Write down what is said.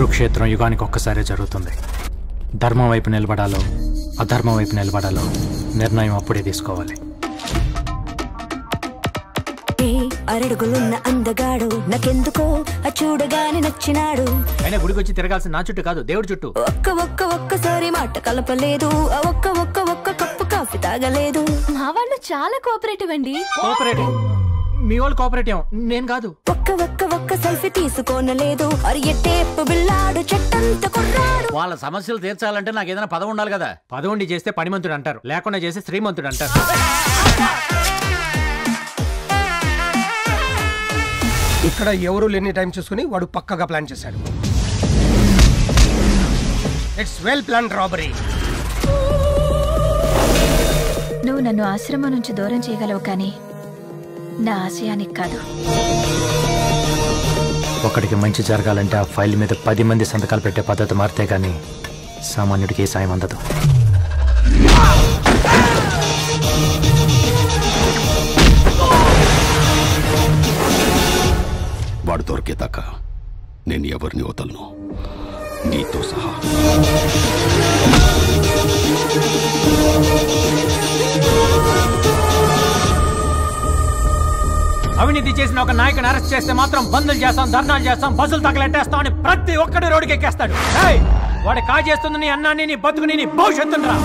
కురుక్షేత్రం యుగానికి ఒక్కసారే జరుగుతుంది. ధర్మం వైపు నిలబడాలో అధర్మం వైపు నిలబడాలో నిర్ణయం అప్పుడే తీసుకోవాలి. అరడుగులున్న అందగాడు నాకెందుకో చూడగానే నచ్చినాడు. అయినా గుడికి వచ్చి తిరగాల్సిన నా చుట్టూ కాదు, దేవుడి చుట్టూ. ఒక్కసారి మాట కలపలేదు, ఒక్క కప్పు కాఫీ తాగలేదు. మా వాళ్ళు చాలా కోఆపరేటివ్ అండి. కోఆపరేటివ్? మీ వాళ్ళు కోఆపరేటివ్, నేను కాదు. ఒక్క సెల్ఫీ తీసుకోనలేదు. అరియటేపు బిల్లాడు చెట్టంత కుర్రాడు. వాళ్ళ సమస్యలు తీర్చాలంటే నాకు ఏదైనా పదవి ఉండాలి కదా. పదవుండి చేస్తే పనిమంతుడు అంటారు, లేకుండా చేస్తే శ్రీమంతుడు అంటారు. ఇక్కడ ఎవరు లేని టైం చూసుకుని వాడు పక్కగా ప్లాన్ చేశాడు. It's well plan robbery. నువ్వు నన్ను ఆశ్రమం నుంచి దూరం చేయగలవు, కానీ నా ఆశయానికి కాదు. ఒకడికి మంచి జరగాలంటే ఆ ఫైల్ మీద 10 మంది సంతకాలు పెట్టే పద్ధతి మారితే గానీ సామాన్యుడికి ఏ సాయం అందదు. వాడు దొరికేదాకా నేను ఎవరిని వదలను, నీతో సహా. అవినీతి చేసిన ఒక నాయకుని అరెస్ట్ చేస్తే మాత్రం బంధులు చేస్తాం, ధర్నాలు చేస్తాం, బస్సులు తగలెట్టేస్తాం అని ప్రతి ఒక్కడి రోడ్డుకి ఎక్కేస్తాడు. వాడి కాజేస్తుంది నీ అన్నాన్ని, నీ బతుకుని, నీ భవిష్యత్తుని రా.